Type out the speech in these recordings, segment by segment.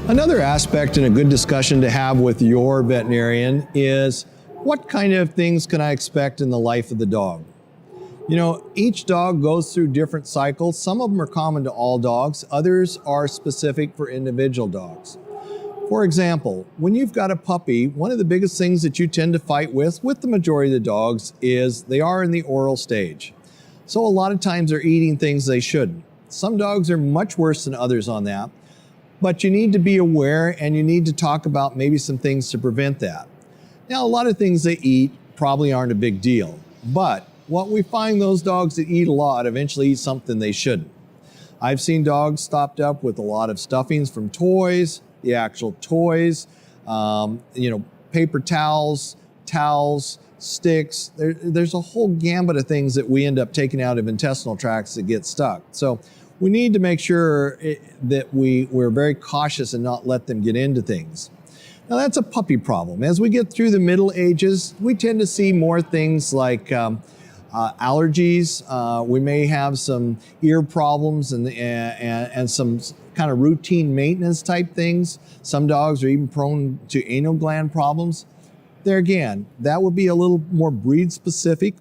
Another aspect and a good discussion to have with your veterinarian is what kind of things can I expect in the life of the dog? You know, each dog goes through different cycles. Some of them are common to all dogs. Others are specific for individual dogs. For example, when you've got a puppy, one of the biggest things that you tend to fight with the majority of the dogs is they are in the oral stage. So a lot of times they're eating things they shouldn't. Some dogs are much worse than others on that. But you need to be aware and you need to talk about maybe some things to prevent that. Now, a lot of things they eat probably aren't a big deal, but what we find those dogs that eat a lot eventually eat something they shouldn't. I've seen dogs stopped up with a lot of stuffings from toys, the actual toys, paper towels, sticks. There's a whole gambit of things that we end up taking out of intestinal tracts that get stuck. So we need to make sure that we're very cautious and not let them get into things. Now that's a puppy problem. As we get through the middle ages, we tend to see more things like allergies. We may have some ear problems and some kind of routine maintenance type things. Some dogs are even prone to anal gland problems. There again, that would be a little more breed specific.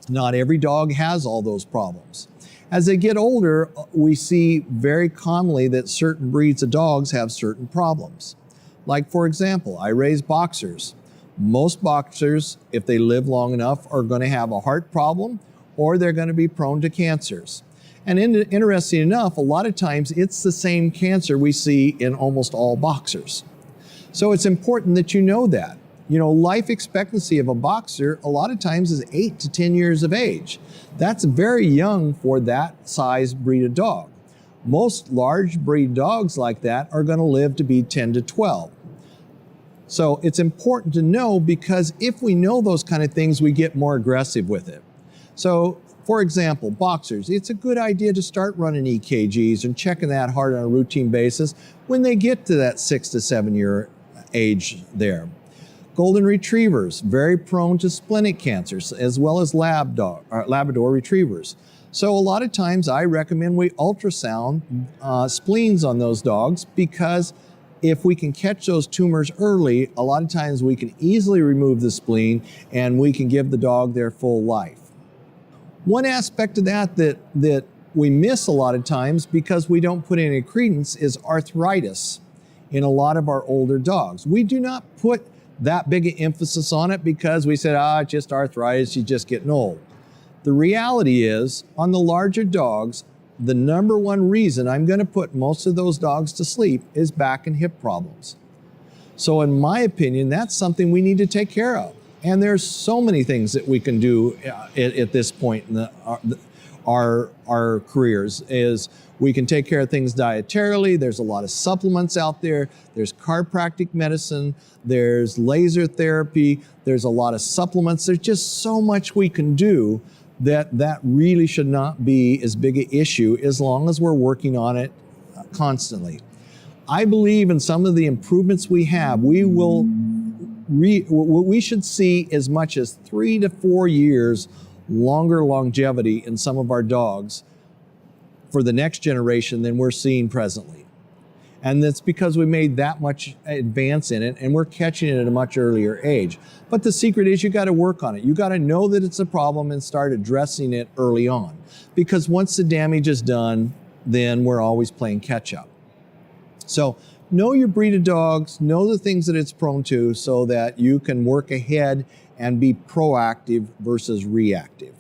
Not every dog has all those problems. As they get older, we see very commonly that certain breeds of dogs have certain problems. Like, for example, I raise boxers. Most boxers, if they live long enough, are going to have a heart problem or they're going to be prone to cancers. And interesting enough, a lot of times it's the same cancer we see in almost all boxers. So it's important that you know that. You know, life expectancy of a boxer a lot of times is 8 to 10 years of age. That's very young for that size breed of dog. Most large breed dogs like that are going to live to be 10 to 12. So it's important to know, because if we know those kind of things, we get more aggressive with it. So, for example, boxers, it's a good idea to start running EKGs and checking that heart on a routine basis when they get to that 6 to 7 year age there. Golden retrievers, very prone to splenic cancers, as well as Labrador retrievers. So a lot of times I recommend we ultrasound spleens on those dogs, because if we can catch those tumors early, a lot of times we can easily remove the spleen and we can give the dog their full life. One aspect of that we miss a lot of times because we don't put any credence is arthritis in a lot of our older dogs. We do not put that big an emphasis on it because we said, just arthritis, you're just getting old. The reality is, on the larger dogs, the number one reason I'm going to put most of those dogs to sleep is back and hip problems. So in my opinion, that's something we need to take care of. And there's so many things that we can do at this point in our careers. Is we can take care of things dietarily. There's a lot of supplements out there. There's chiropractic medicine. There's laser therapy. There's a lot of supplements. There's just so much we can do that really should not be as big an issue as long as we're working on it constantly. I believe in some of the improvements we have, we should see as much as 3 to 4 years longer longevity in some of our dogs for the next generation than we're seeing presently. And that's because we made that much advance in it and we're catching it at a much earlier age. But the secret is you got to work on it. You got to know that it's a problem and start addressing it early on. Because once the damage is done, then we're always playing catch up. So know your breed of dogs, know the things that it's prone to so that you can work ahead and be proactive versus reactive.